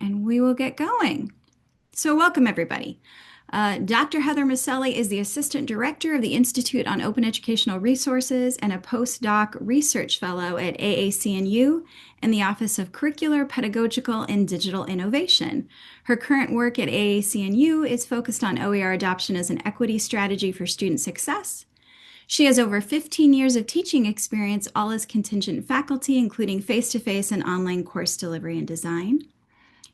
and we will get going. So welcome everybody. Dr. Heather Miceli is the Assistant Director of the Institute on Open Educational Resources and a postdoc research fellow at AAC&U in the Office of Curricular, Pedagogical, and Digital Innovation. Her current work at AAC&U is focused on OER adoption as an equity strategy for student success. She has over 15 years of teaching experience, all as contingent faculty, including face-to-face and online course delivery and design.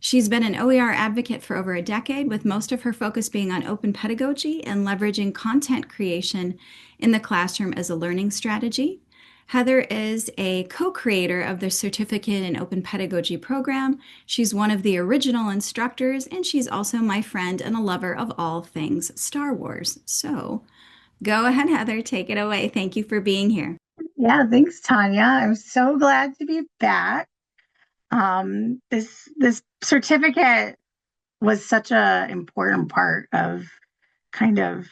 She's been an OER advocate for over a decade, with most of her focus being on open pedagogy and leveraging content creation in the classroom as a learning strategy. Heather is a co-creator of the Certificate in Open Pedagogy program. She's one of the original instructors, and she's also my friend and a lover of all things Star Wars. So go ahead, Heather, take it away. Thank you for being here. Yeah, thanks, Tanya. I'm so glad to be back. This certificate was such an important part of kind of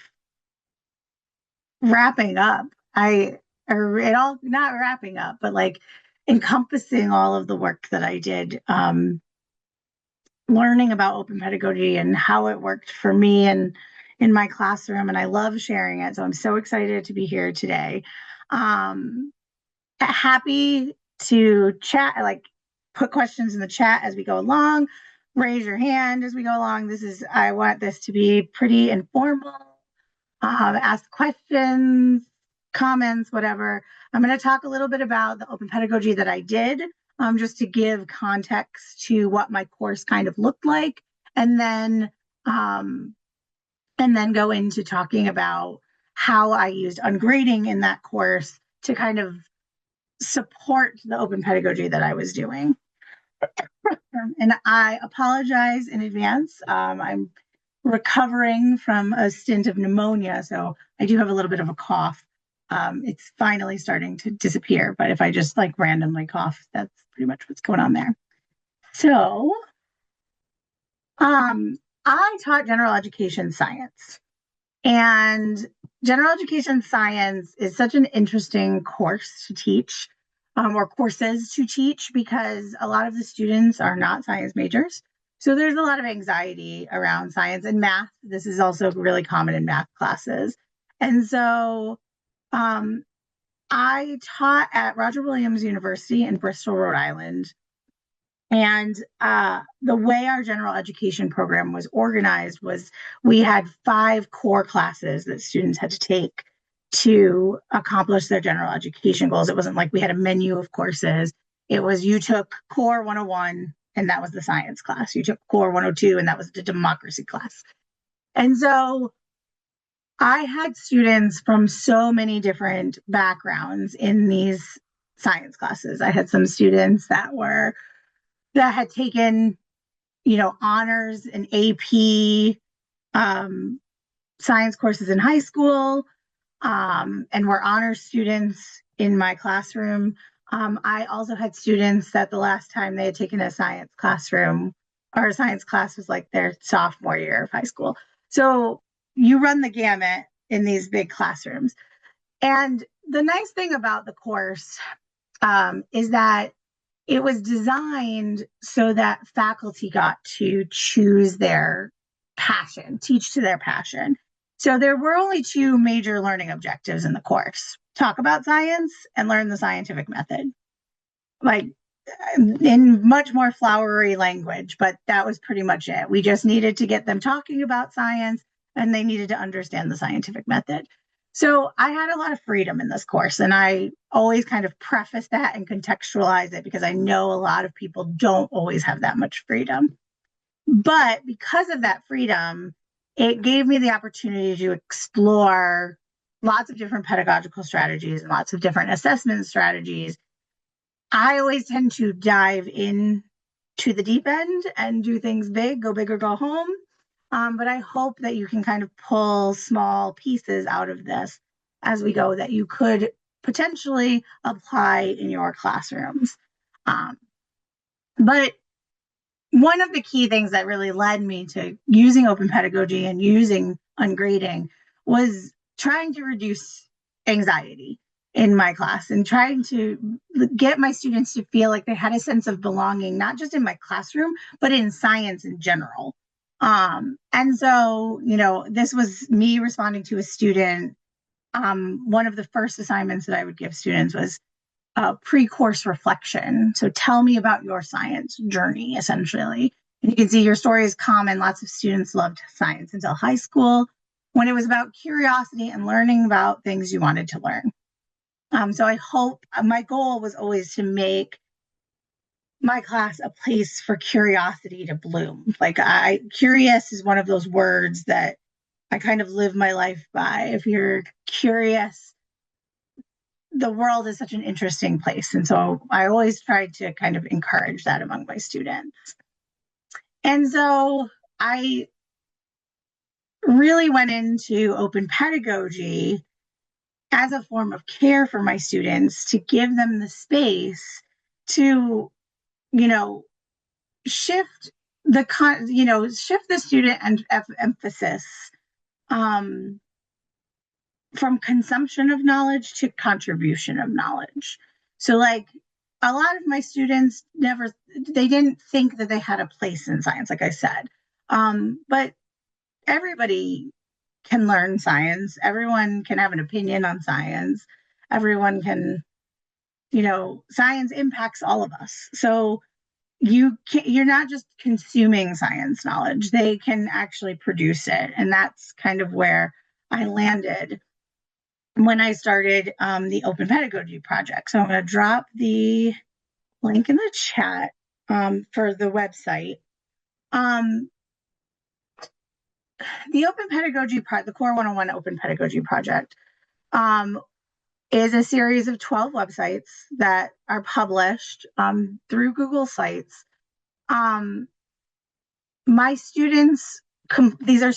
wrapping up. Not wrapping up, but like encompassing all of the work that I did, learning about open pedagogy and how it worked for me and in my classroom. And I love sharing it. So I'm so excited to be here today. Happy to chat, put questions in the chat as we go along, raise your hand as we go along. I want this to be pretty informal. Ask questions, comments, whatever. I'm going to talk a little bit about the open pedagogy that I did, just to give context to what my course kind of looked like, and then go into talking about how I used ungrading in that course to kind of support the open pedagogy that I was doing. And I apologize in advance. I'm recovering from a stint of pneumonia, so I do have a little bit of a cough. It's finally starting to disappear, but if I just randomly cough, that's pretty much what's going on there. So, I taught general education science, and general education science is such an interesting course to teach, or courses to teach, because a lot of the students are not science majors. So there's a lot of anxiety around science and math. This is also really common in math classes. And so I taught at Roger Williams University in Bristol, Rhode Island. And the way our general education program was organized was we had 5 core classes that students had to take to accomplish their general education goals. It wasn't like we had a menu of courses. It was you took Core 101, and that was the science class. You took Core 102, and that was the democracy class. And so I had students from so many different backgrounds in these science classes. I had some students that had taken, honors and AP science courses in high school, and were honors students in my classroom. I also had students that the last time they had taken a science class was like their sophomore year of high school. So you run the gamut in these big classrooms. And the nice thing about the course is that it was designed so that faculty got to choose their passion, teach to their passion. So there were only 2 major learning objectives in the course: talk about science and learn the scientific method. In much more flowery language, but that was pretty much it. We just needed to get them talking about science, and they needed to understand the scientific method. So I had a lot of freedom in this course, and I always kind of preface that and contextualize it, because I know a lot of people don't always have that much freedom. But because of that freedom, it gave me the opportunity to explore lots of different pedagogical strategies and lots of different assessment strategies. I always tend to dive in to the deep end and do things big, go big or go home. But I hope that you can kind of pull small pieces out of this as we go that you could potentially apply in your classrooms. But one of the key things that really led me to using open pedagogy and using ungrading was trying to reduce anxiety. in my class and trying to get my students to feel like they had a sense of belonging, not just in my classroom, but in science in general. And so, this was me responding to a student. One of the first assignments that I would give students was pre-course reflection. So tell me about your science journey, essentially. And you can see your story is common. Lots of students loved science until high school, when it was about curiosity and learning about things you wanted to learn. So I hope my goal was always to make my class a place for curiosity to bloom. Like curious is one of those words that I kind of live my life by. If you're curious, the world is such an interesting place. And so I always tried to kind of encourage that among my students. And so I really went into open pedagogy as a form of care for my students, to give them the space to, shift shift the student and emphasis from consumption of knowledge to contribution of knowledge. So like a lot of my students they didn't think that they had a place in science, like I said. But everybody can learn science. Everyone can have an opinion on science. Everyone can, science impacts all of us. So you're not just consuming science knowledge. They can actually produce it. And that's kind of where I landed when I started the Open Pedagogy project. So I'm going to drop the link in the chat for the website. The Open Pedagogy the Core 101 Open Pedagogy project is a series of 12 websites that are published through Google Sites. My students, these are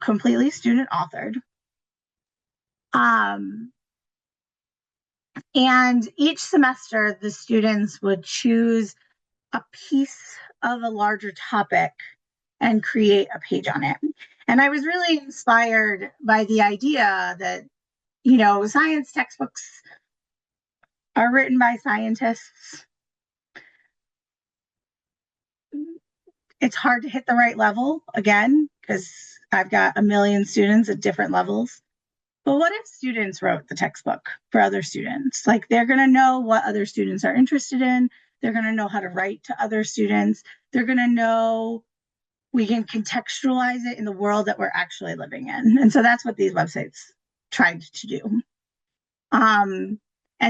completely student authored. And each semester, the students would choose a piece of a larger topic and create a page on it. And I was really inspired by the idea that, science textbooks are written by scientists. It's hard to hit the right level, again, because I've got a million students at different levels. But what if students wrote the textbook for other students? Like, they're going to know what other students are interested in. They're going to know how to write to other students. They're going to know we can contextualize it in the world that we're actually living in. And so that's what these websites tried to do. And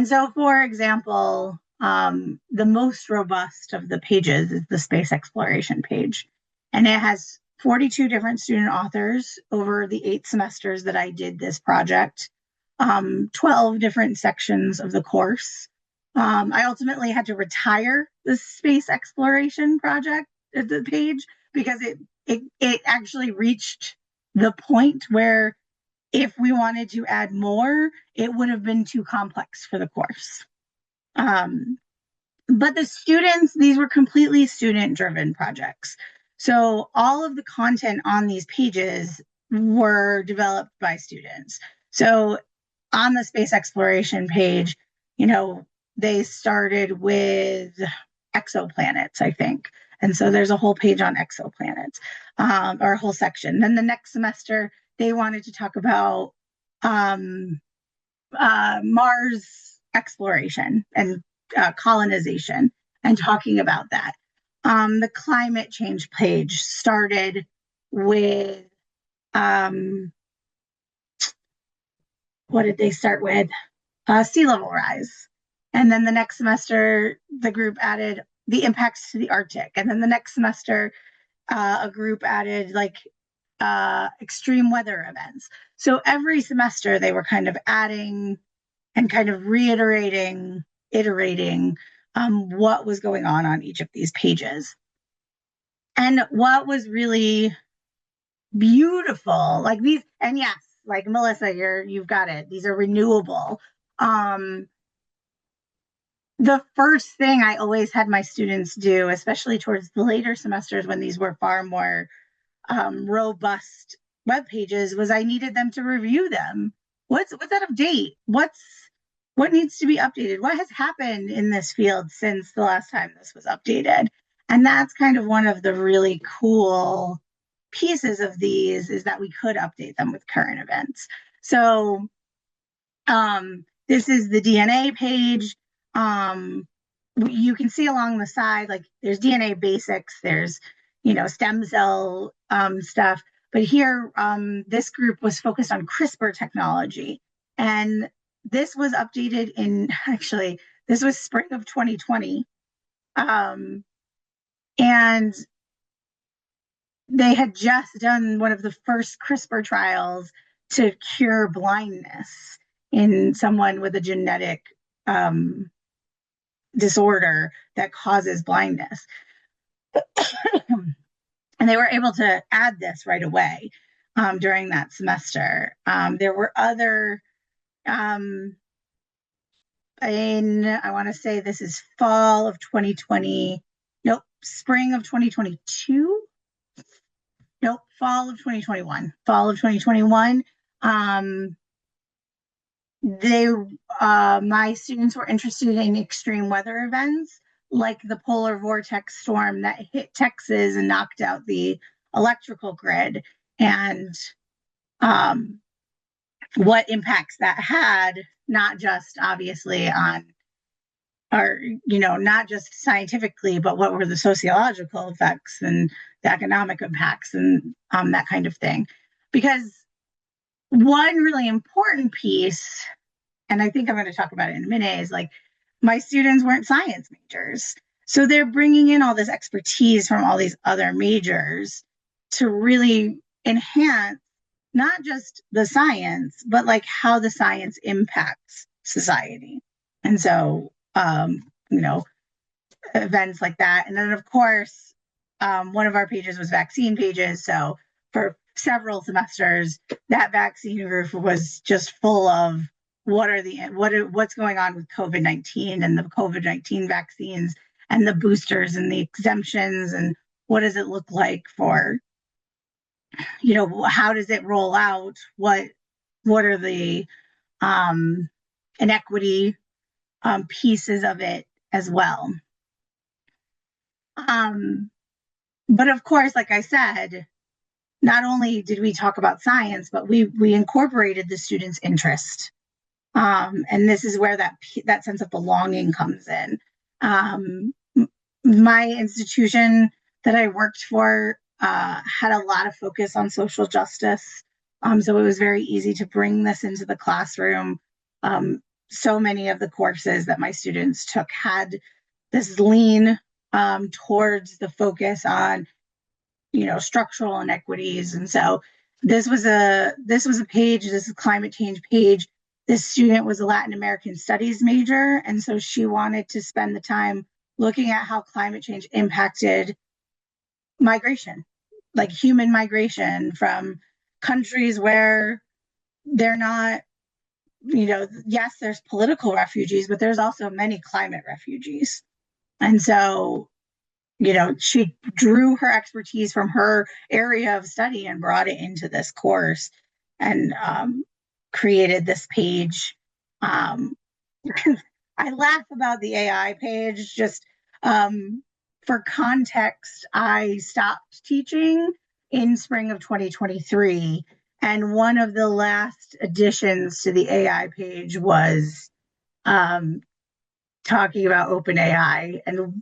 so, for example, the most robust of the pages is the space exploration page. And it has 42 different student authors over the 8 semesters that I did this project, 12 different sections of the course. I ultimately had to retire the space exploration project at the page because it actually reached the point where if we wanted to add more, it would have been too complex for the course. But the students, these were completely student-driven projects. So all of the content on these pages were developed by students. So on the space exploration page, they started with exoplanets, I think. And so there's a whole page on exoplanets, or a whole section. Then the next semester, they wanted to talk about Mars exploration and colonization and talking about that. The climate change page started with, what did they start with? Sea level rise. And then the next semester, the group added the impacts to the Arctic. And then the next semester, a group added extreme weather events. So every semester they were kind of adding and kind of reiterating, iterating what was going on each of these pages. And what was really beautiful, like these, and yes, like Melissa, you've got it. These are renewable. The first thing I always had my students do, especially towards the later semesters when these were far more robust web pages, was I needed them to review them. What's out of date? What's what needs to be updated? What has happened in this field since the last time this was updated? And that's kind of one of the really cool pieces of these is that we could update them with current events. So this is the DNA page. You can see along the side, like there's DNA basics, there's, stem cell stuff. But here, this group was focused on CRISPR technology. And this was updated in actually, this was spring of 2020. And they had just done one of the first CRISPR trials to cure blindness in someone with a genetic disorder that causes blindness. And they were able to add this right away during that semester. There were other, I want to say this is fall of 2020, nope, spring of 2022. Nope, fall of 2021. Fall of 2021. My students were interested in extreme weather events like the polar vortex storm that hit Texas and knocked out the electrical grid, and what impacts that had, not just obviously on or not just scientifically, but what were the sociological effects and the economic impacts and that kind of thing. Because one really important piece, and I think I'm going to talk about it in a minute, is like my students weren't science majors. So they're bringing in all this expertise from all these other majors to really enhance not just the science, but like how the science impacts society. And so, events like that. And then, of course, one of our pages was vaccine pages. So for several semesters, that vaccine group was just full of what's going on with COVID-19 and the COVID-19 vaccines and the boosters and the exemptions and what does it look like for, how does it roll out? What are the inequity pieces of it as well. But of course, like I said, not only did we talk about science, but we incorporated the students' interest. And this is where that sense of belonging comes in. My institution that I worked for had a lot of focus on social justice. So it was very easy to bring this into the classroom. So many of the courses that my students took had this lean towards the focus on, structural inequities. And so this was a page, this is a climate change page. This student was a Latin American studies major. And so she wanted to spend the time looking at how climate change impacted migration, like human migration from countries where they're not, yes, there's political refugees, but there's also many climate refugees. And so, she drew her expertise from her area of study and brought it into this course and created this page. I laugh about the AI page. Just for context, I stopped teaching in spring of 2023. And one of the last additions to the AI page was talking about Open AI and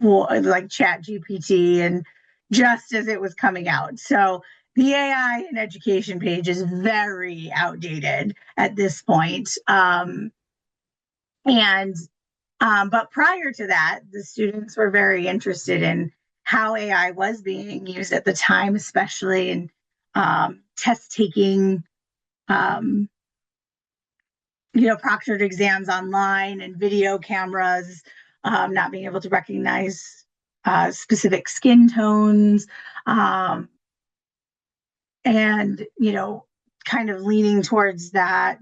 like Chat GPT, and just as it was coming out. So the AI in education page is very outdated at this point. But prior to that, the students were very interested in how AI was being used at the time, especially in test taking, proctored exams online and video cameras, not being able to recognize specific skin tones, and, kind of leaning towards that.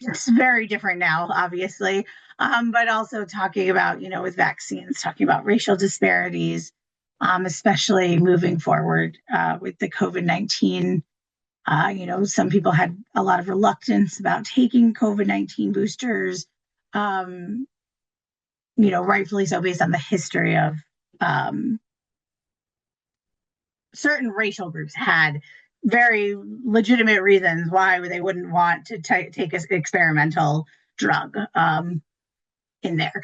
It's very different now, obviously, but also talking about, with vaccines, talking about racial disparities, especially moving forward with the COVID-19 Some people had a lot of reluctance about taking COVID-19 boosters, um, rightfully so, based on the history of um, certain racial groups had very legitimate reasons why they wouldn't want to take an experimental drug in there.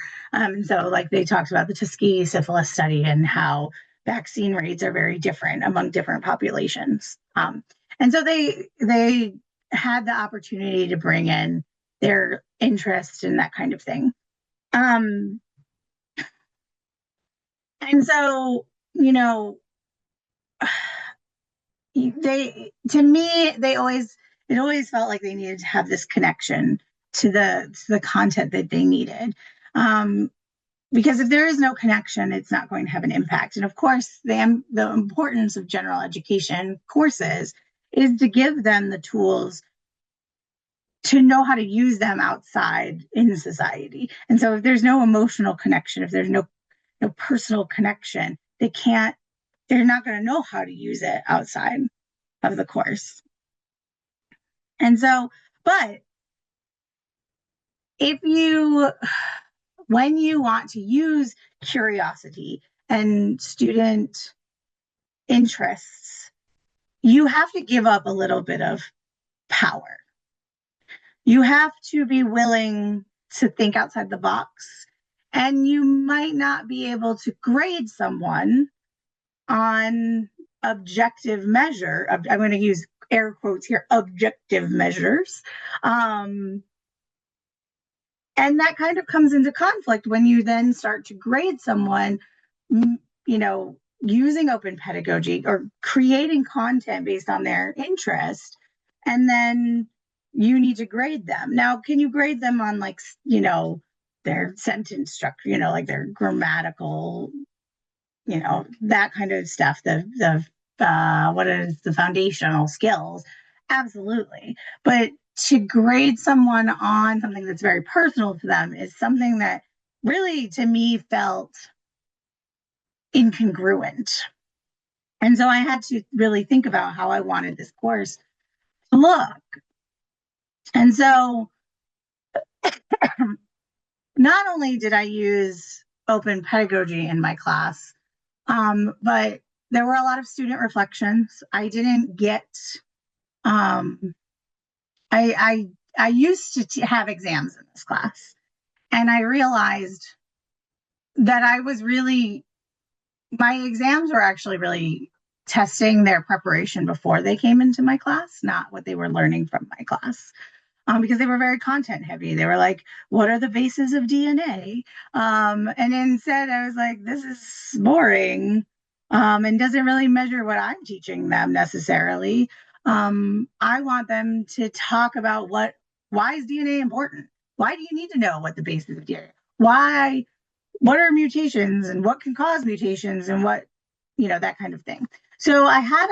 So, like, they talked about the Tuskegee syphilis study and how vaccine rates are very different among different populations. And so they had the opportunity to bring in their interest in that kind of thing. Um, and so, to me, it always felt like they needed to have this connection to the content that they needed. Um, because if there is no connection, it's not going to have an impact. And of course, the importance of general education courses is to give them the tools to know how to use them outside in society. And so if there's no emotional connection, if there's no personal connection, they're not going to know how to use it outside of the course. And so, but if you when you want to use curiosity and student interests, you have to give up a little bit of power. You have to be willing to think outside the box, and you might not be able to grade someone on objective measure. I'm going to use air quotes here, objective measures. And that kind of comes into conflict when you then start to grade someone, using open pedagogy or creating content based on their interest. And then you need to grade them. Now, can you grade them on, like, their sentence structure, like their grammatical, that kind of stuff, what is the foundational skills? Absolutely. But to grade someone on something that's very personal to them is something that really, to me, felt incongruent. And so I had to really think about how I wanted this course to look. And so not only did I use open pedagogy in my class, but there were a lot of student reflections. I didn't get, I used to have exams in this class, and I realized that my exams were actually really testing their preparation before they came into my class, not what they were learning from my class. Because they were very content heavy. They were like, what are the bases of DNA? And instead, I was like, this is boring, and doesn't really measure what I'm teaching them necessarily. I want them to talk about why is DNA important? Why do you need to know what the basis of DNA? What are mutations and what can cause mutations and that kind of thing. So I had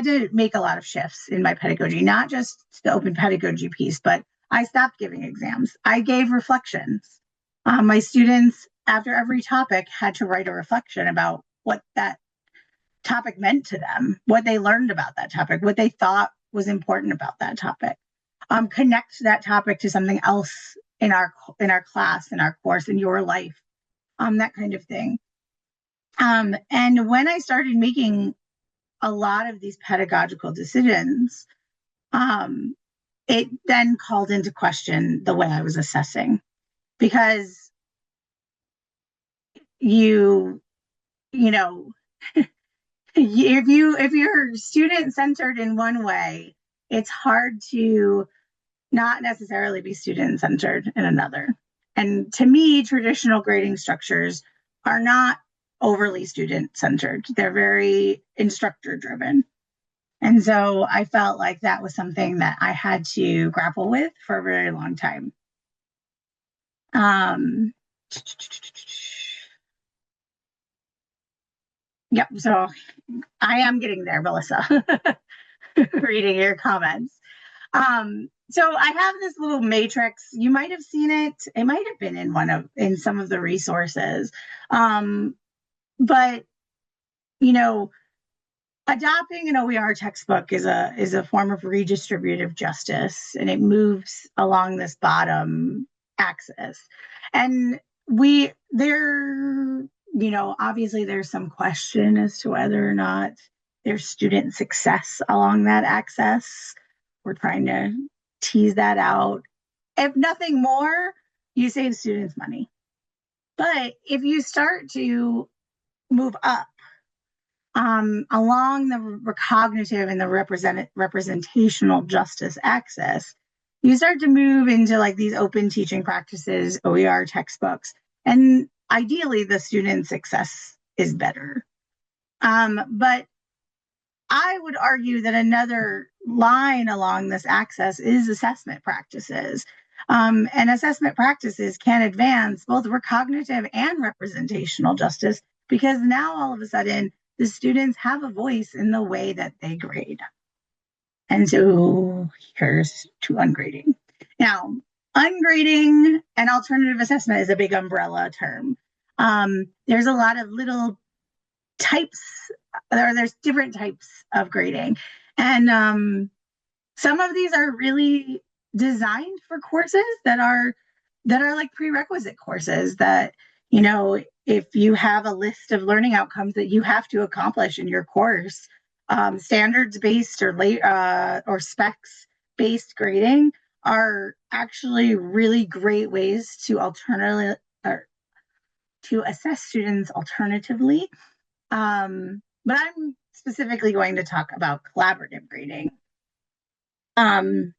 to make a lot of shifts in my pedagogy, not just the open pedagogy piece, but I stopped giving exams. I gave reflections. My students, after every topic, had to write a reflection about what that topic meant to them, what they learned about that topic, what they thought was important about that topic. Connect that topic to something else in our class, in our course, in your life, that kind of thing. And when I started making a lot of these pedagogical decisions, it then called into question the way I was assessing, because if you're student centered in one way, it's hard to not necessarily be student centered in another. And to me, traditional grading structures are not overly student centered. They're very instructor driven. And so I felt like that was something that I had to grapple with for a very long time. Yep. So I am getting there, Melissa, reading your comments. So I have this little matrix. You might have seen it. It might have been in some of the resources. But Adopting an OER textbook is a form of redistributive justice, and it moves along this bottom axis. And we there, obviously there's some question as to whether or not there's student success along that axis. We're trying to tease that out. If nothing more, you save students money. But if you start to move up along the cognitive and the representational justice axis, you start to move into like these open teaching practices, OER textbooks, and ideally the student success is better. But I would argue that another line along this axis is assessment practices. And assessment practices can advance both cognitive and representational justice because now all of a sudden the students have a voice in the way that they grade. And so here's to ungrading. Now, ungrading and alternative assessment is a big umbrella term. There's a lot of little types, there's different types of grading. And some of these are really designed for courses that are like prerequisite courses that, if you have a list of learning outcomes that you have to accomplish in your course, standards based or specs based grading are actually really great ways to to assess students alternatively. But I'm specifically going to talk about collaborative grading. And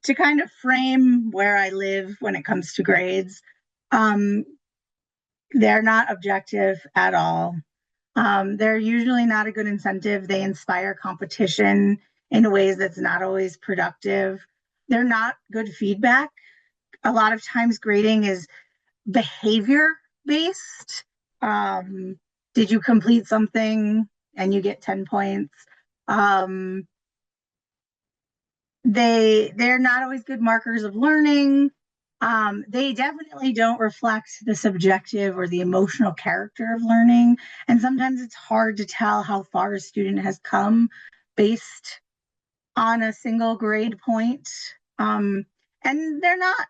to kind of frame where I live when it comes to grades, they're not objective at all. They're usually not a good incentive. They inspire competition in ways that's not always productive. They're not good feedback. A lot of times grading is behavior based. Did you complete something and you get 10 points? They're not always good markers of learning. They definitely don't reflect the subjective or the emotional character of learning. And sometimes it's hard to tell how far a student has come based on a single grade point. And they're not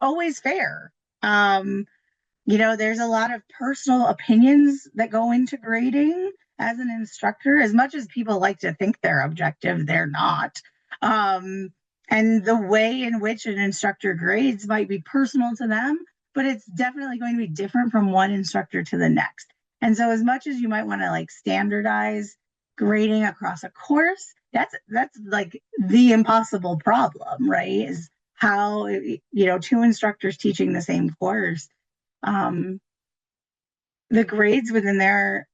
always fair. There's a lot of personal opinions that go into grading as an instructor. As much as people like to think they're objective, they're not. And the way in which an instructor grades might be personal to them, but it's definitely going to be different from one instructor to the next. And so as much as you might want to like standardize grading across a course, that's like the impossible problem, right? Is how, two instructors teaching the same course, the grades within there,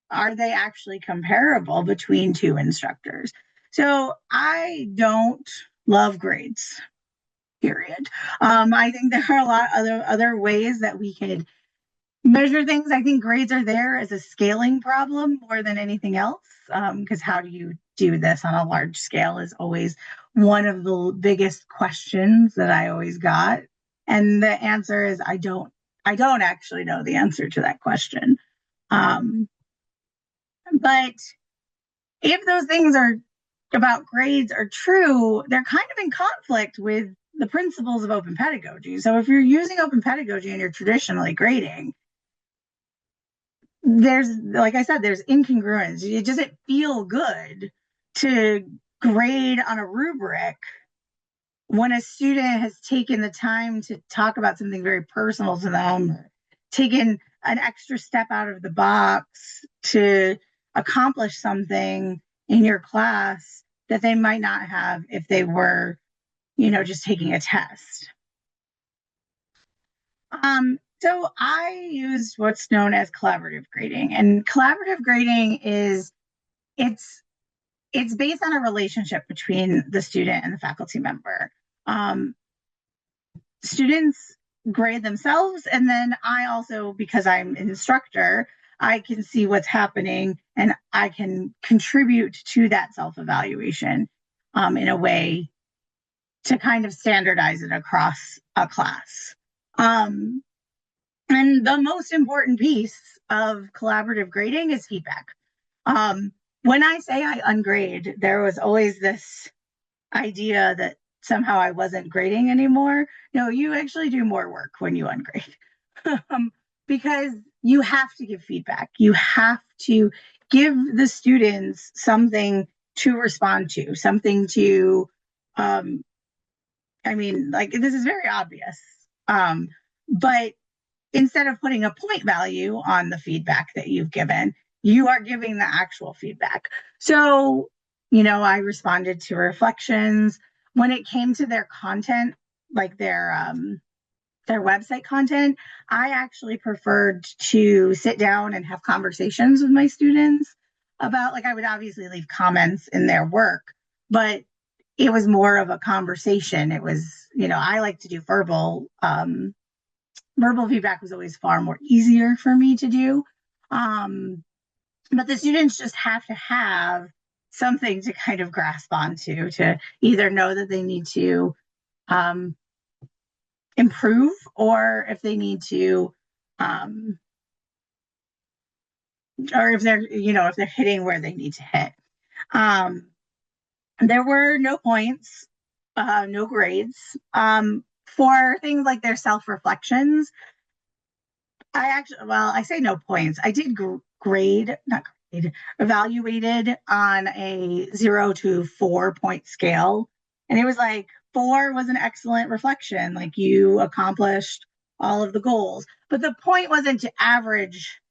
are they actually comparable between two instructors? So I don't love grades, period. I think there are a lot of other ways that we could measure things. I think grades are there as a scaling problem more than anything else, because how do you do this on a large scale is always one of the biggest questions that I always got. And the answer is I don't actually know the answer to that question. But if those things are about grades are true, they're kind of in conflict with the principles of open pedagogy. So if you're using open pedagogy and you're traditionally grading, there's, like I said, there's incongruence. It doesn't feel good to grade on a rubric when a student has taken the time to talk about something very personal to them, or taken an extra step out of the box to accomplish something in your class that they might not have if they were, just taking a test. So I used what's known as collaborative grading, and collaborative grading is it's based on a relationship between the student and the faculty member. Students grade themselves, and then I also, because I'm an instructor, I can see what's happening and I can contribute to that self-evaluation in a way to kind of standardize it across a class. And the most important piece of collaborative grading is feedback. when I say I ungrade, there was always this idea that somehow I wasn't grading anymore. No, you actually do more work when you ungrade. um, because you have to give feedback. You have to give the students something to respond to, something to, um, I mean, like this is very obvious. But instead of putting a point value on the feedback that you've given, you are giving the actual feedback. So, I responded to reflections when it came to their content, like their website content. I actually preferred to sit down and have conversations with my students about, like, I would obviously leave comments in their work, but it was more of a conversation. It was, I like to do verbal feedback was always far more easier for me to do. Um, but the students just have to have something to kind of grasp onto to either know that they need to um, improve, or if they need to, um, or if they're hitting where they need to hit. Um, there were no points, no grades. For things like their self reflections, I say no points. I did grade, not grade, evaluated on a 0 to 4 point scale. And it was like 4 was an excellent reflection. Like you accomplished all of the goals. But the point wasn't to average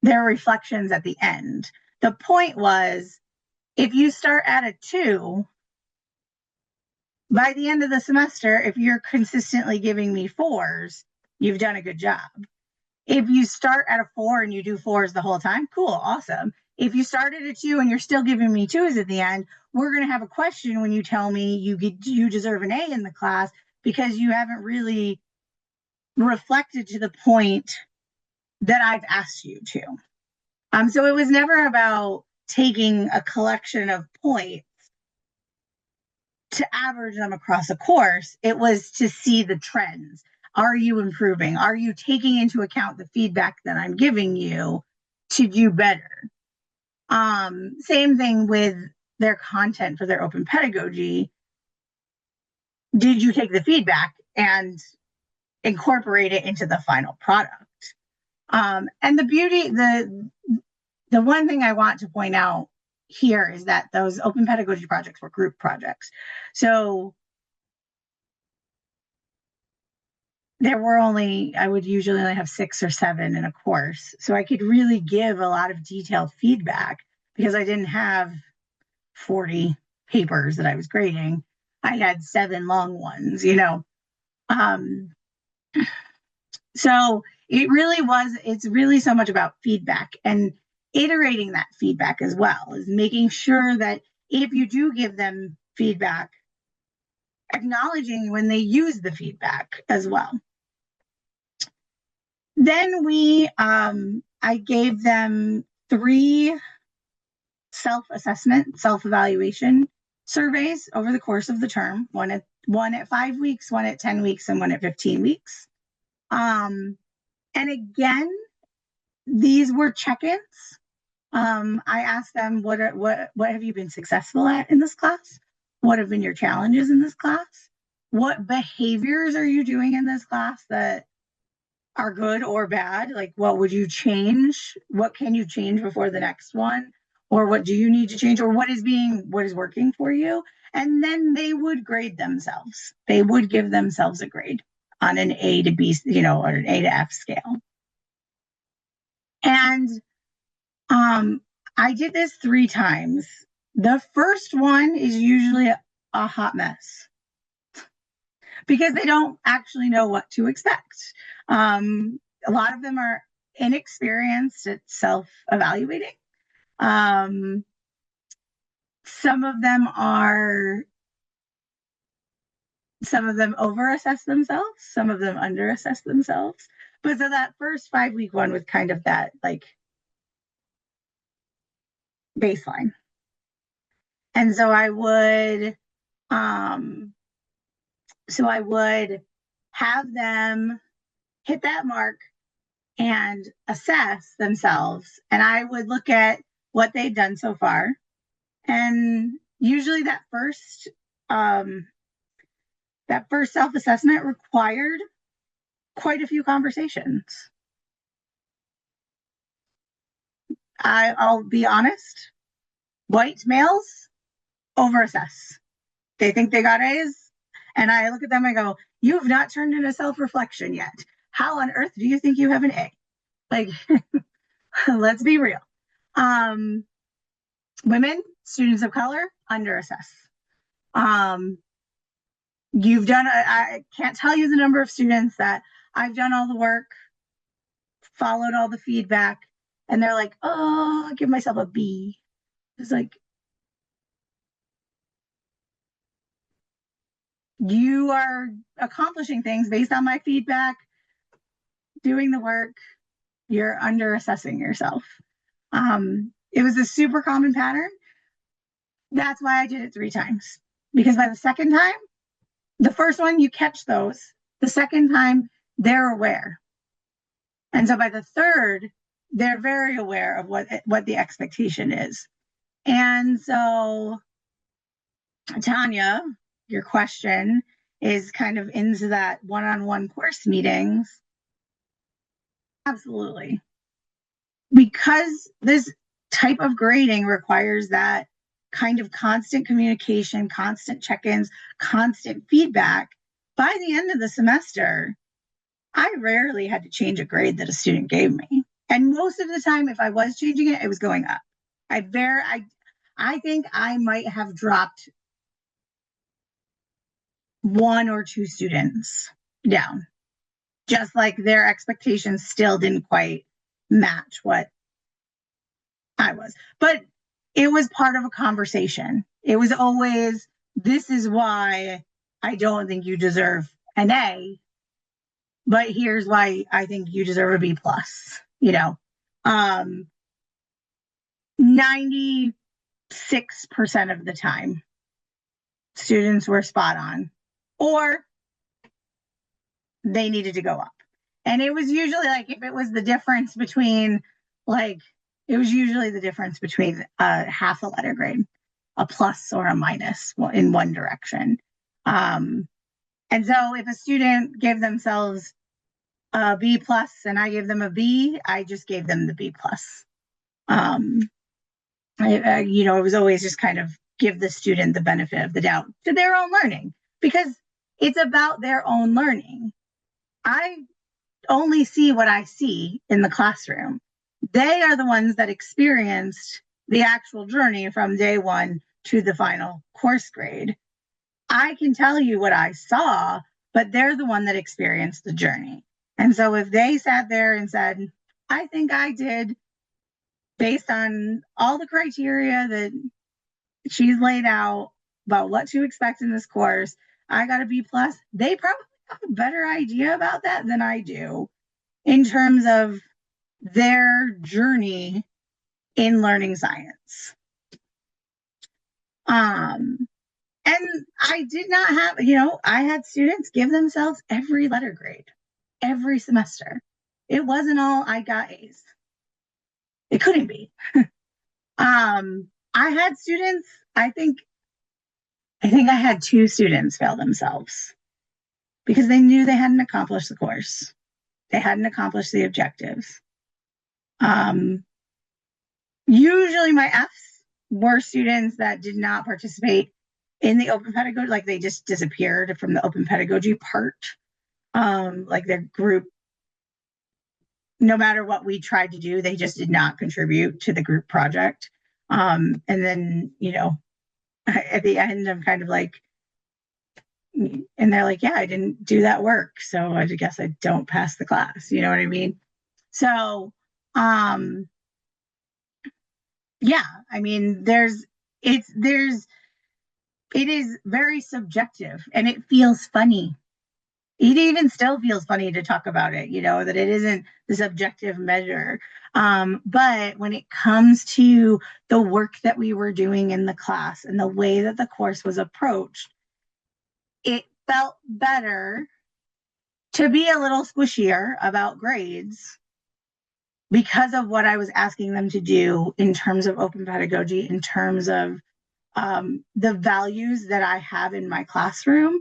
their reflections at the end. The point was, if you start at a 2, by the end of the semester, if you're consistently giving me 4s, you've done a good job. If you start at a 4 and you do 4s the whole time, cool, awesome. If you start at a 2 and you're still giving me 2s at the end, we're going to have a question when you tell me you deserve an A in the class, because you haven't really reflected to the point that I've asked you to. So it was never about taking a collection of points to average them across a course. It was to see the trends. Are you improving? Are you taking into account the feedback that I'm giving you to do better? Same thing with their content for their open pedagogy. Did you take the feedback and incorporate it into the final product? And the one thing I want to point out here is that those open pedagogy projects were group projects. So I would usually only have 6 or 7 in a course. So I could really give a lot of detailed feedback because I didn't have 40 papers that I was grading. I had 7 long ones. Um, so it's really so much about feedback and iterating that feedback as well, is making sure that if you do give them feedback, acknowledging when they use the feedback as well. Then I gave them 3 self-evaluation surveys over the course of the term, one at 5 weeks, one at 10 weeks, and one at 15 weeks. And again, these were check-ins. I asked them, what have you been successful at in this class? What have been your challenges in this class? What behaviors are you doing in this class that are good or bad? Like, what would you change? What can you change before the next one? Or what do you need to change? Or what is working for you? And then they would grade themselves. They would give themselves a grade on an A to B, or an A to F scale. And I did this 3 times. The first one is usually a hot mess because they don't actually know what to expect. A lot of them are inexperienced at self-evaluating. Some of them over-assess themselves, some of them under-assess themselves. But so that first 5-week one was kind of that, like, baseline. And so I would have them hit that mark and assess themselves. And I would look at what they'd done so far. And usually um, that first self-assessment required quite a few conversations. I'll be honest, white males overassess. They think they got A's. And I look at them and go, you've not turned in a self-reflection yet. How on earth do you think you have an A? Like, let's be real. Um, Women, students of color, underassess. Um, I can't tell you the number of students that I've done all the work, followed all the feedback, and they're like, oh, I'll give myself a B. It's like, you are accomplishing things based on my feedback, doing the work, you're under assessing yourself. It was a super common pattern. That's why I did it 3 times. Because by the second time, the first one, you catch those. The second time, they're aware. And so by the third, they're very aware of what the expectation is. And so, Tanya, your question is kind of into that one-on-one course meetings. Absolutely. Because this type of grading requires that kind of constant communication, constant check-ins, constant feedback, by the end of the semester, I rarely had to change a grade that a student gave me. And most of the time, if I was changing it, it was going up. I think I might have dropped 1 or 2 students down, just like their expectations still didn't quite match what I was. But it was part of a conversation. It was always, this is why I don't think you deserve an A, but here's why I think you deserve a B plus, 96% of the time, students were spot on, or they needed to go up. And it was usually like, if it was the difference between, like, it was usually the difference between half a letter grade, a plus or a minus in one direction. And so if a student gave themselves a B plus and I gave them a B, I just gave them the B plus. It was always just kind of give the student the benefit of the doubt to their own learning, because it's about their own learning. I only see what I see in the classroom. They are the ones that experienced the actual journey from day one to the final course grade. I can tell you what I saw, but they're the one that experienced the journey. And so if they sat there and said, I think I did, based on all the criteria that she's laid out about what to expect in this course, I got a B plus, they probably have a better idea about that than I do in terms of their journey in learning science. And I did not have, I had students give themselves every letter grade, every semester. It wasn't all I got A's. It couldn't be. I had students, I think I had 2 students fail themselves because they knew they hadn't accomplished the course. They hadn't accomplished the objectives. Usually my F's were students that did not participate in the open pedagogy, like they just disappeared from the open pedagogy part. Like their group, no matter what we tried to do, they just did not contribute to the group project. And then, at the end, I'm kind of like, and they're like, yeah, I didn't do that work, so I guess I don't pass the class. You know what I mean? So, yeah, I mean, it is very subjective and it feels funny. It even still feels funny to talk about it, that it isn't this objective measure. But when it comes to the work that we were doing in the class and the way that the course was approached, it felt better to be a little squishier about grades because of what I was asking them to do in terms of open pedagogy, in terms of the values that I have in my classroom,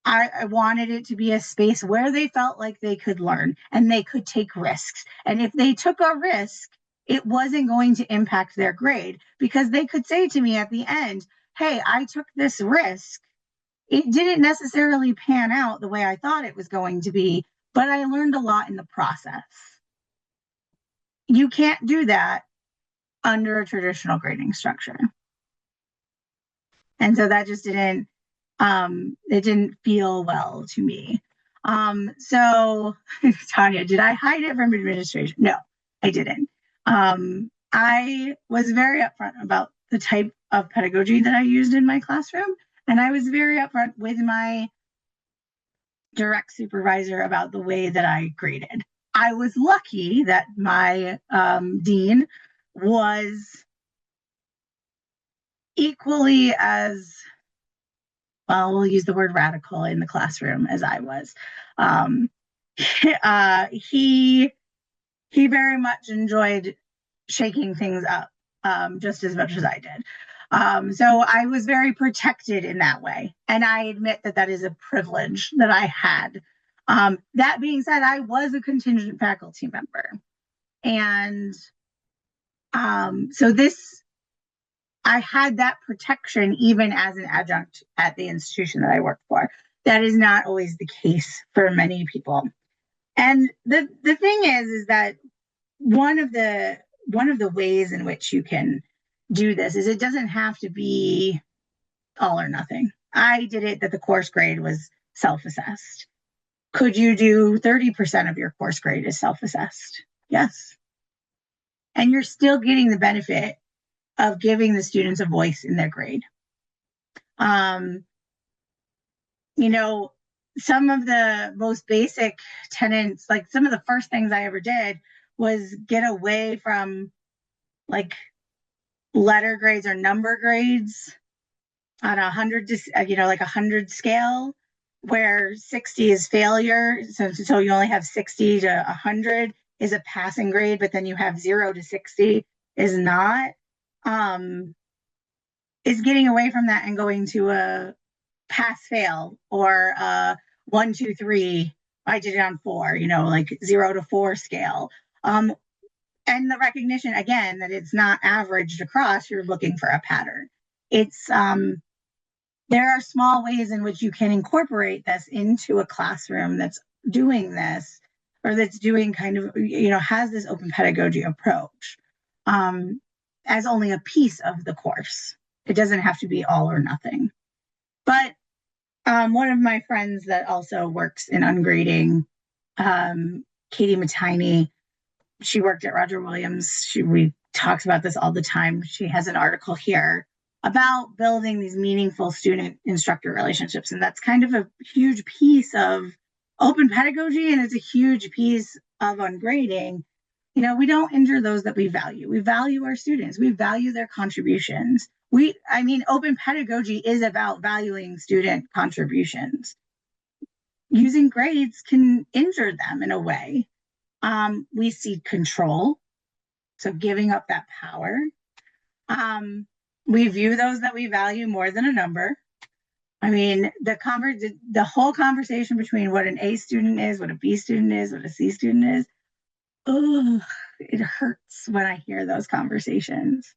I wanted it to be a space where they felt like they could learn and they could take risks. And if they took a risk, it wasn't going to impact their grade because they could say to me at the end, hey, I took this risk. It didn't necessarily pan out the way I thought it was going to be, but I learned a lot in the process. You can't do that under a traditional grading structure. And so that just didn't it didn't feel well to me. So Tanya, did I hide it from administration? No, I didn't. I was very upfront about the type of pedagogy that I used in my classroom, and I was very upfront with my direct supervisor about the way that I graded. I was lucky that my dean was equally as well, we'll use the word radical in the classroom as I was. Um, he very much enjoyed shaking things up just as much as I did. So I was very protected in that way, and I admit that that is a privilege that I had. That being said, I was a contingent faculty member, and so this I had that protection even as an adjunct at the institution that I worked for. That is not always the case for many people. And the thing is that one of the ways in which you can do this is it doesn't have to be all or nothing. I did it that the course grade was self-assessed. Could you do 30% of your course grade is self-assessed? Yes. And you're still getting the benefit of giving the students a voice in their grade. You know, some of the most basic tenets, like some of the first things I ever did was get away from like letter grades or number grades on 100, like 100 scale, where 60 is failure. So you only have 60 to 100 is a passing grade, but then you have 0 to 60 is not. Is getting away from that and going to a pass fail or 1, 2, 3. I did it on 4, like 0 to 4 scale. And the recognition again that it's not averaged across, you're looking for a pattern. It's there are small ways in which you can incorporate this into a classroom that's doing this or that's doing kind of, has this open pedagogy approach as only a piece of the course. It doesn't have to be all or nothing. But one of my friends that also works in ungrading, Katie Matini, she worked at Roger Williams. We talks about this all the time. She has an article here about building these meaningful student-instructor relationships. And that's kind of a huge piece of open pedagogy, and it's a huge piece of ungrading. We don't injure those that we value. We value our students. We value their contributions. Open pedagogy is about valuing student contributions. Using grades can injure them in a way. We see control, so giving up that power. We view those that we value more than a number. The whole conversation between what an A student is, what a B student is, what a C student is, it hurts when I hear those conversations.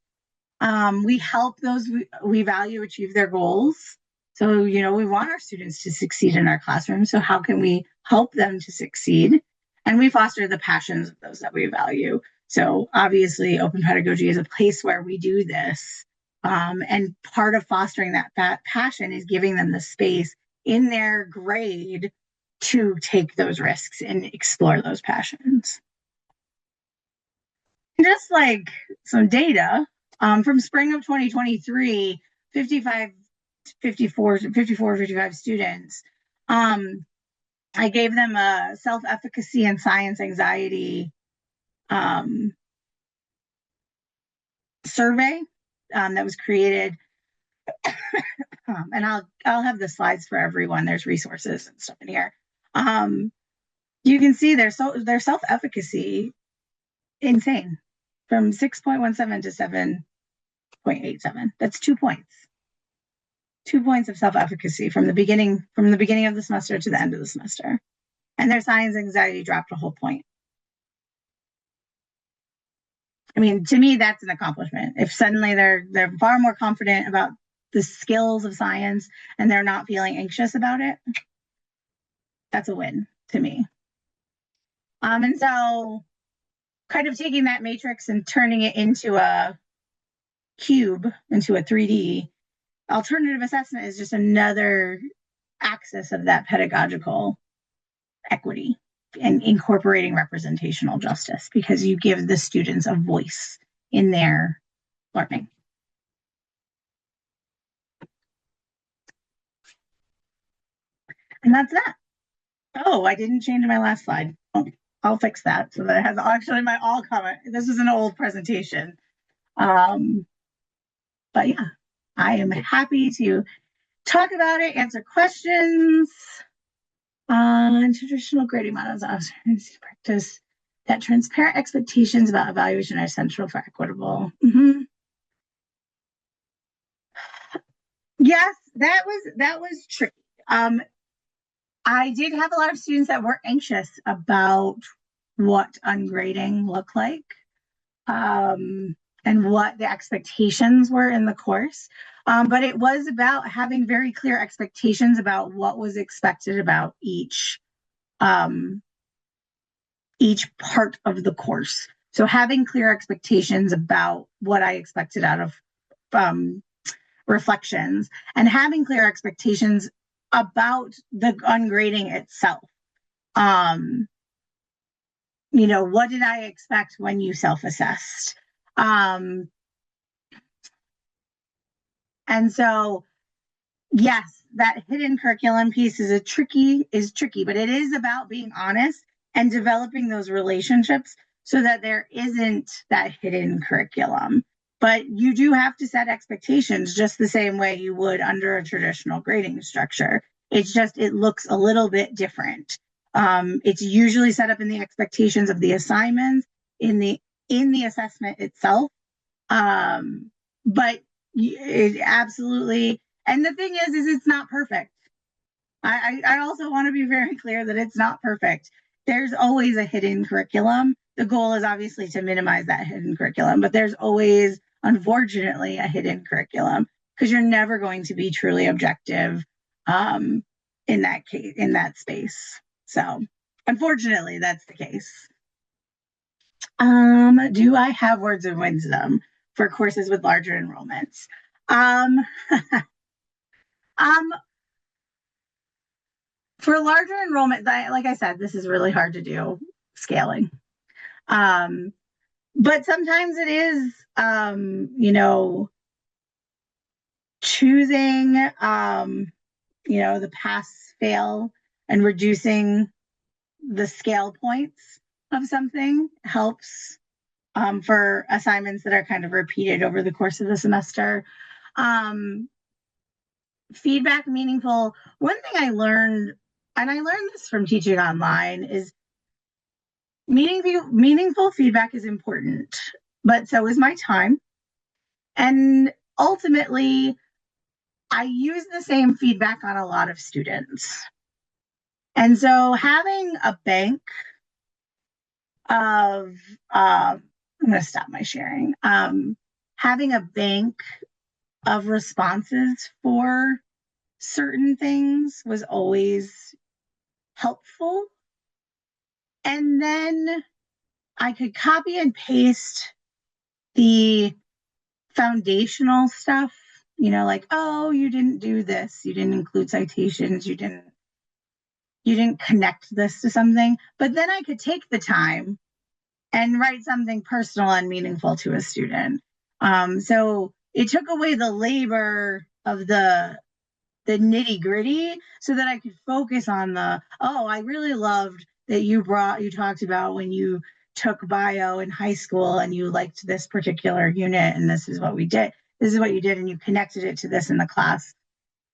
We help those we value achieve their goals. So, we want our students to succeed in our classroom. So how can we help them to succeed? And we foster the passions of those that we value. So obviously open pedagogy is a place where we do this. And part of fostering that passion is giving them the space in their grade to take those risks and explore those passions. Just like some data from spring of 2023, 55 students. I gave them a self-efficacy and science anxiety survey that was created. And I'll have the slides for everyone. There's resources and stuff in here. You can see their self-efficacy insane from 6.17 to 7.87. That's 2 points. 2 points of self-efficacy from the beginning of the semester to the end of the semester. And their science anxiety dropped a whole point. I mean, to me, that's an accomplishment. If suddenly they're far more confident about the skills of science and they're not feeling anxious about it, that's a win to me. And so kind of taking that matrix and turning it into a cube, into a 3D, alternative assessment is just another axis of that pedagogical equity and incorporating representational justice, because you give the students a voice in their learning. And that's that. Oh, I didn't change my last slide. I'll fix that so that it has actually my all comment. This is an old presentation. But yeah, I am happy to talk about it, answer questions on traditional grading models of practice. That transparent expectations about evaluation are central for equitable. Yes, that was tricky. I did have a lot of students that were anxious about what ungrading looked like, and what the expectations were in the course. But it was about having very clear expectations about what was expected about each part of the course. So having clear expectations about what I expected out of reflections, and having clear expectations about the ungrading itself. What did I expect when you self-assessed? And so, yes, that hidden curriculum piece is tricky, but it is about being honest and developing those relationships so that there isn't that hidden curriculum. But you do have to set expectations just the same way you would under a traditional grading structure. It's just, it looks a little bit different. It's usually set up in the expectations of the assignments in the assessment itself. But it absolutely, and the thing is it's not perfect. I also want to be very clear that it's not perfect. There's always a hidden curriculum. The goal is obviously to minimize that hidden curriculum, but there's always, unfortunately, a hidden curriculum, because you're never going to be truly objective in that space. So unfortunately, that's the case. Do I have words of wisdom for courses with larger enrollments? For larger enrollment, like I said, this is really hard to do, scaling. But sometimes it is, choosing, the pass fail and reducing the scale points of something helps for assignments that are kind of repeated over the course of the semester. Feedback meaningful. One thing I learned, and I learned this from teaching online, is meaningful feedback is important, but so is my time. And ultimately, I use the same feedback on a lot of students. And so having a bank of, I'm going to stop my sharing, having a bank of responses for certain things was always helpful. And then I could copy and paste the foundational stuff, like, oh, you didn't do this, you didn't include citations, you didn't connect this to something. But then I could take the time and write something personal and meaningful to a student. So it took away the labor of the nitty gritty so that I could focus on I really loved that you talked about when you took bio in high school and you liked this particular unit and this is what we did. This is what you did and you connected it to this in the class.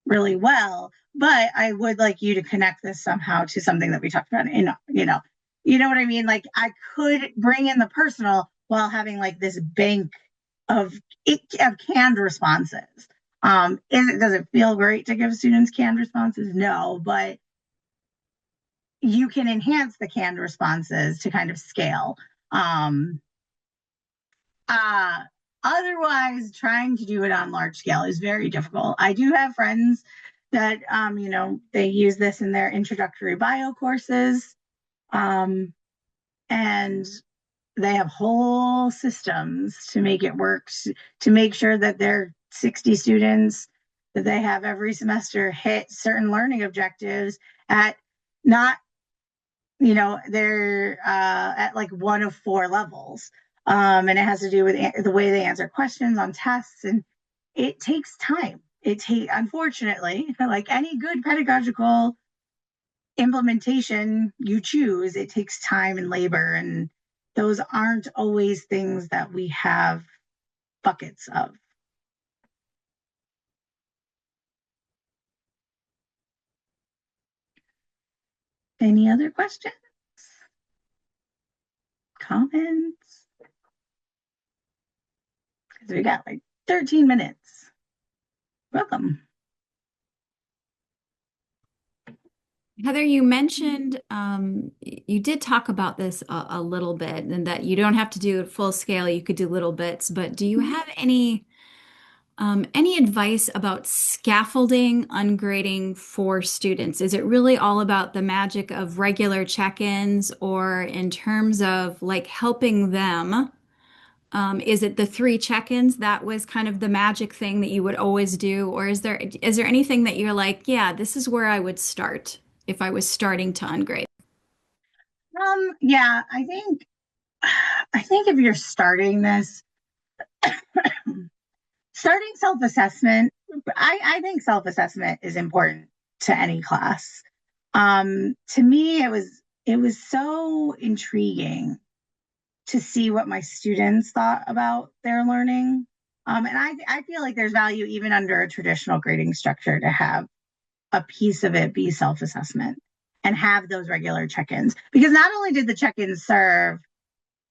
really well. But I would like you to connect this somehow to something that we talked about in, you know what I mean? Like I could bring in the personal while having like this bank of of canned responses. Does it feel great to give students canned responses? No, but you can enhance the canned responses to kind of scale. Um, uh, Otherwise, trying to do it on large scale is very difficult. I do have friends that, they use this in their introductory bio courses. Um, and they have whole systems to make it work, to make sure that their 60 students that they have every semester hit certain learning objectives at not, they're at like one of four levels. And it has to do with the way they answer questions on tests. And it takes time. Unfortunately, like any good pedagogical implementation you choose, it takes time and labor. And those aren't always things that we have buckets of. Any other questions? Comments? Because we got like 13 minutes. Welcome. Heather, you mentioned you did talk about this a little bit, and that you don't have to do it full scale. You could do little bits, but do you have any advice about scaffolding ungrading for students? Is it really all about the magic of regular check-ins, or in terms of like helping them? Is it the three check-ins that was kind of the magic thing that you would always do, or is there anything that you're like, yeah, this is where I would start if I was starting to ungrade? Yeah, I think if you're starting this, starting self-assessment, I think self-assessment is important to any class. To me, it was so intriguing to see what my students thought about their learning. And I feel like there's value even under a traditional grading structure to have a piece of it be self-assessment and have those regular check-ins, because not only did the check-ins serve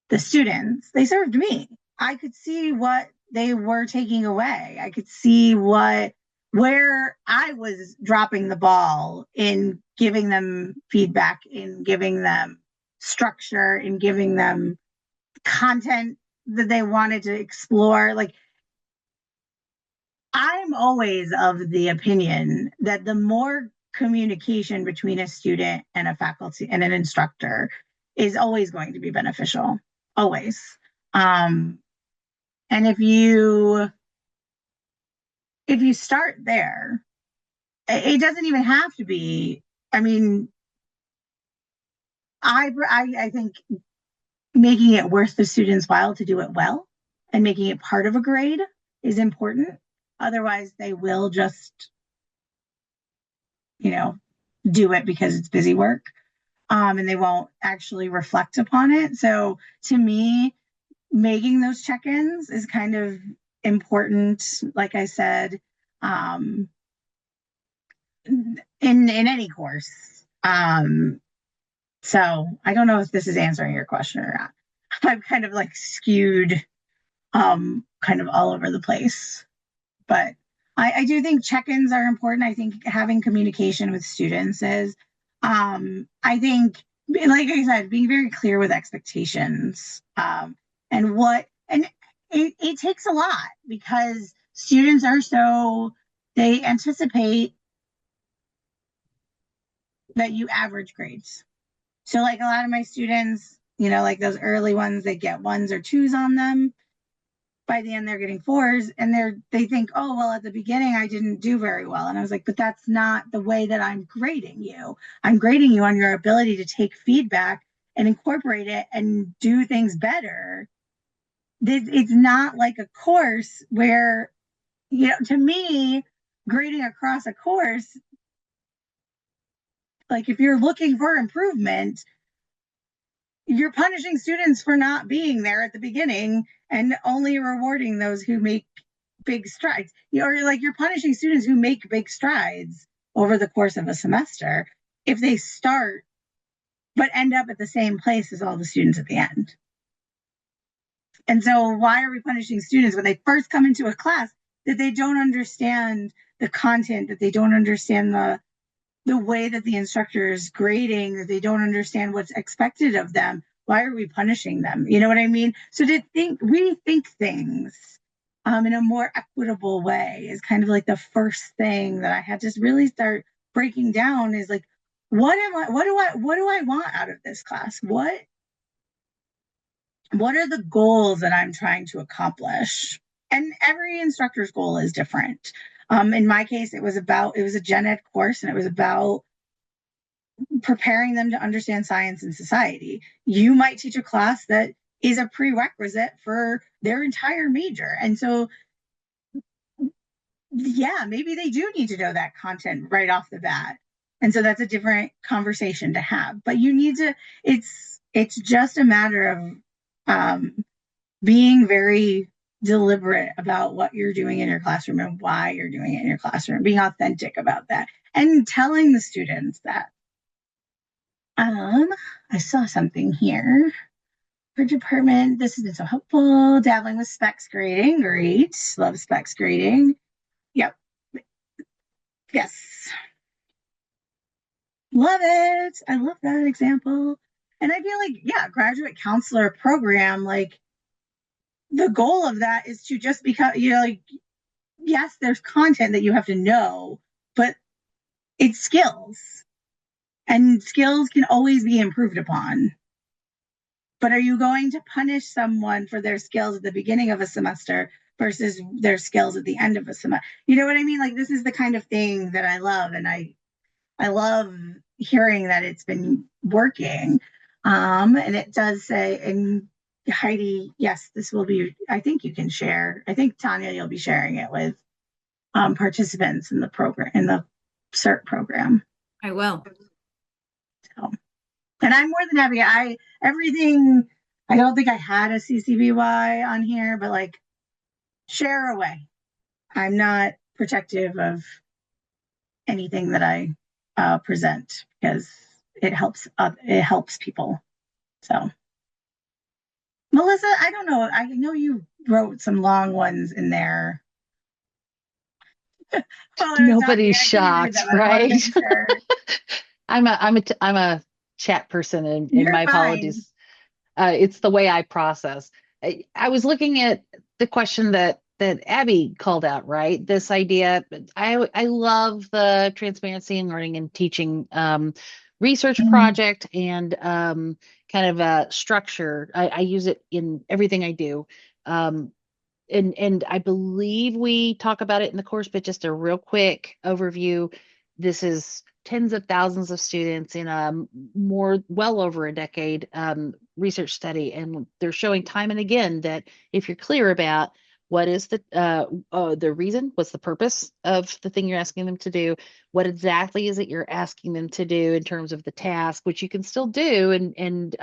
the students, they served me. I could see what they were taking away. I could see where I was dropping the ball in giving them feedback, in giving them structure, in giving them content that they wanted to explore. Like, I'm always of the opinion that the more communication between a student and a faculty and an instructor is always going to be beneficial. Always. Um, and if you start there, it doesn't even have to be. I mean, I think making it worth the student's while to do it well and making it part of a grade is important. Otherwise, they will just, you know, do it because it's busy work, and they won't actually reflect upon it. So to me, making those check-ins is kind of important, like I said, um, in any course. So I don't know if this is answering your question or not. I'm kind of like skewed, kind of all over the place. But I do think check-ins are important. I think having communication with students is, I think, like I said, being very clear with expectations, and it takes a lot because students are they anticipate that you average grades. So like a lot of my students, like those early ones, they get ones or twos on them. By the end they're getting fours, and they think, oh well, at the beginning I didn't do very well. And I was like, but that's not the way that I'm grading you. I'm grading you on your ability to take feedback and incorporate it and do things better. It's not like a course where, to me, grading across a course, like if you're looking for improvement, you're punishing students for not being there at the beginning and only rewarding those who make big strides. Or like you're punishing students who make big strides over the course of a semester if they start but end up at the same place as all the students at the end. And so why are we punishing students when they first come into a class that they don't understand the content, that they don't understand the way that the instructor is grading, that they don't understand what's expected of them? Why are we punishing them? You know what I mean? So to think, rethink things in a more equitable way is kind of like the first thing that I had to really start breaking down is like, what do I want out of this class? What are the goals that I'm trying to accomplish? And every instructor's goal is different. In my case, it was a gen ed course and it was about preparing them to understand science and society. You might teach a class that is a prerequisite for their entire major. And so, yeah, maybe they do need to know that content right off the bat. And so that's a different conversation to have. But you need to, it's just a matter of being very deliberate about what you're doing in your classroom and why you're doing it in your classroom, being authentic about that and telling the students that. I saw something here for department. This has been so helpful. Dabbling with specs grading. Great. Love specs grading. Yep. Yes. Love it. I love that example. And I feel like, yeah, graduate counselor program, like the goal of that is to just become, like, yes, there's content that you have to know, but it's skills. And skills can always be improved upon. But are you going to punish someone for their skills at the beginning of a semester versus their skills at the end of a semester? You know what I mean? Like this is the kind of thing that I love, and I love hearing that it's been working. And it does say, and Heidi, yes, this will be. I think you can share. I think Tanya, you'll be sharing it with participants in the program in the CERT program. I will. So, and I'm more than happy. Everything. I don't think I had a CCBY on here, but like share away. I'm not protective of anything that I present because it helps people. So, Melissa, I don't know. I know you wrote some long ones in there. Well, I was talking. Nobody's I couldn't read shocked, them. I want to right? make sure I'm a chat person, and you're my fine. apologies. It's the way I process. I was looking at the question that Abby called out, right? This idea. I love the transparency in learning and teaching research Mm-hmm. project and kind of a structure. I use it in everything I do. Um, and I believe we talk about it in the course, but just a real quick overview. This is tens of thousands of students in a well over a decade research study, and they're showing time and again that if you're clear about what is the reason, what's the purpose of the thing you're asking them to do, what exactly is it you're asking them to do in terms of the task, which you can still do and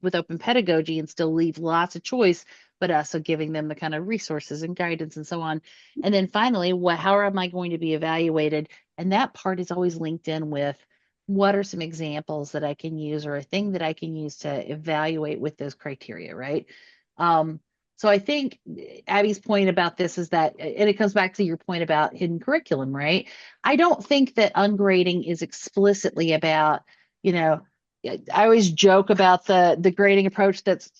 with open pedagogy and still leave lots of choice, but also giving them the kind of resources and guidance and so on. And then finally, how am I going to be evaluated? And that part is always linked in with what are some examples that I can use or a thing that I can use to evaluate with those criteria, right? Um, so I think Abby's point about this is that, and it comes back to your point about hidden curriculum, right? I don't think that ungrading is explicitly about, you know, I always joke about the grading approach that's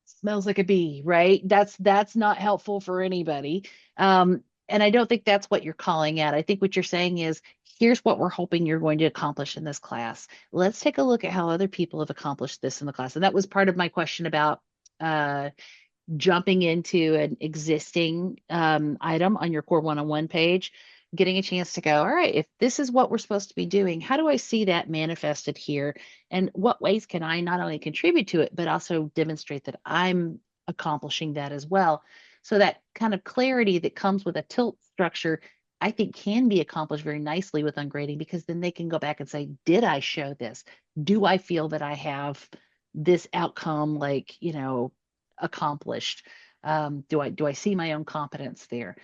smells like a bee, right? That's not helpful for anybody. And I don't think that's what you're calling at. I think what you're saying is, here's what we're hoping you're going to accomplish in this class. Let's take a look at how other people have accomplished this in the class. And that was part of my question about uh, jumping into an existing item on your core one-on-one page, getting a chance to go, all right, if this is what we're supposed to be doing, how do I see that manifested here? And what ways can I not only contribute to it, but also demonstrate that I'm accomplishing that as well? So that kind of clarity that comes with a tilt structure, I think can be accomplished very nicely with ungrading, because then they can go back and say, did I show this? Do I feel that I have this outcome, like, accomplished? Do I see my own competence there?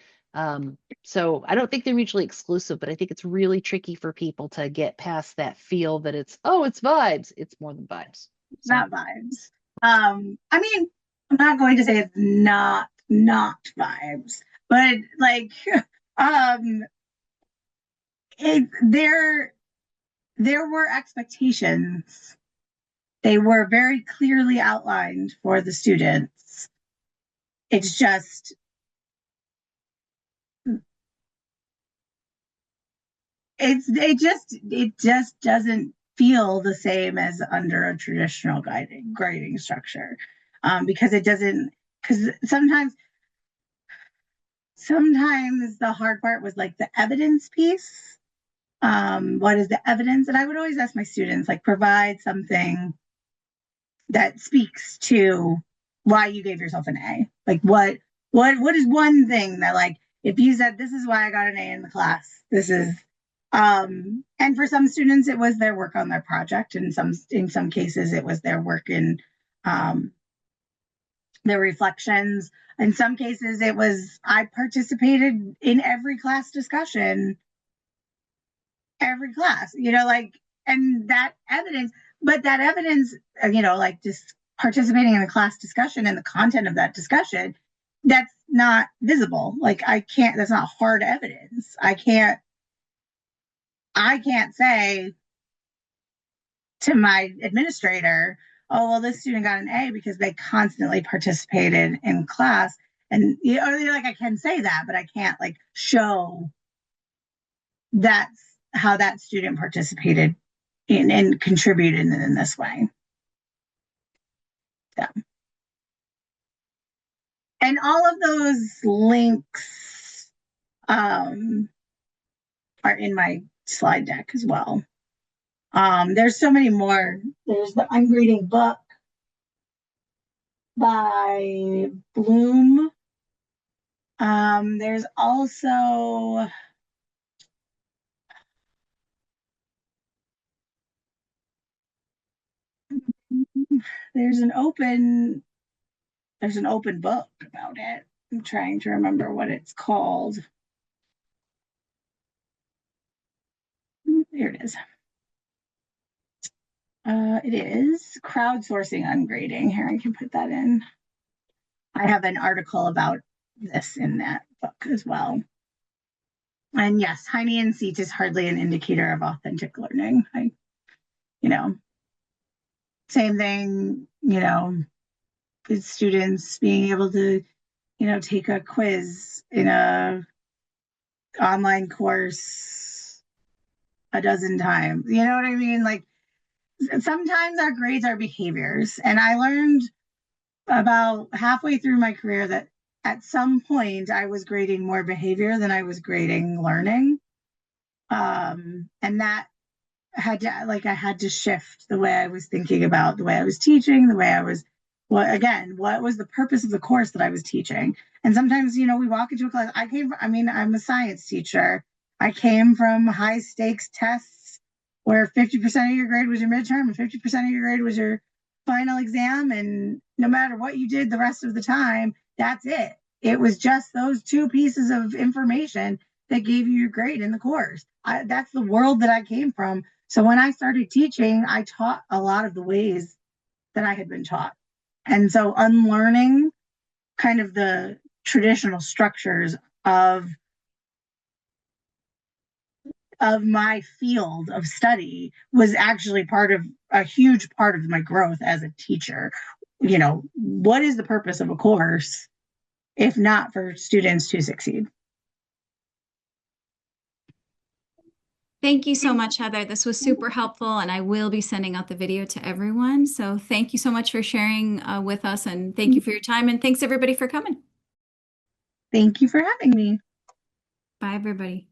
So I don't think they're mutually exclusive, but I think it's really tricky for people to get past that feel that it's, oh, it's vibes. It's more than vibes. So Not vibes. I mean, I'm not going to say it's not vibes, but like, um, there were expectations. They were very clearly outlined for the students. It's just it just doesn't feel the same as under a traditional grading structure, because it doesn't, because sometimes the hard part was like the evidence piece. What is the evidence? And I would always ask my students, like, provide something that speaks to why you gave yourself an A. Like, what is one thing that, like, if you said this is why I got an A in the class, this is, and for some students it was their work on their project, and in some cases it was their work in their reflections. In some cases it was, I participated in every class discussion, every class, like, and that evidence, but that evidence, like, just participating in the class discussion and the content of that discussion, that's not visible. Like, that's not hard evidence. I can't say to my administrator, oh, well, this student got an A because they constantly participated in class. And, like, I can say that, but I can't, like, show that's how that student participated in and contributed in this way. So, and all of those links are in my slide deck as well. There's so many more. There's the Ungrading book by Bloom. There's also there's an open book about it. I'm trying to remember what it's called. Here it is. It is Crowdsourcing Ungrading. Here, I can put that in. I have an article about this in that book as well. And yes, Heine seat is hardly an indicator of authentic learning. Same thing, with students being able to, take a quiz in a online course a dozen times. You know what I mean? Like, sometimes our grades are behaviors. And I learned about halfway through my career that at some point I was grading more behavior than I was grading learning. And that I had to shift the way I was thinking about the way I was teaching, the way I was, what was the purpose of the course that I was teaching? And sometimes, we walk into a class, I'm a science teacher. I came from high stakes tests where 50% of your grade was your midterm and 50% of your grade was your final exam. And no matter what you did the rest of the time, that's it. It was just those two pieces of information that gave you your grade in the course. That's the world that I came from. So when I started teaching, I taught a lot of the ways that I had been taught. And so unlearning kind of the traditional structures of my field of study was actually a huge part of my growth as a teacher. What is the purpose of a course if not for students to succeed? Thank you so much, Heather. This was super helpful, and I will be sending out the video to everyone. So thank you so much for sharing with us, and thank you for your time, and thanks everybody for coming. Thank you for having me. Bye, everybody.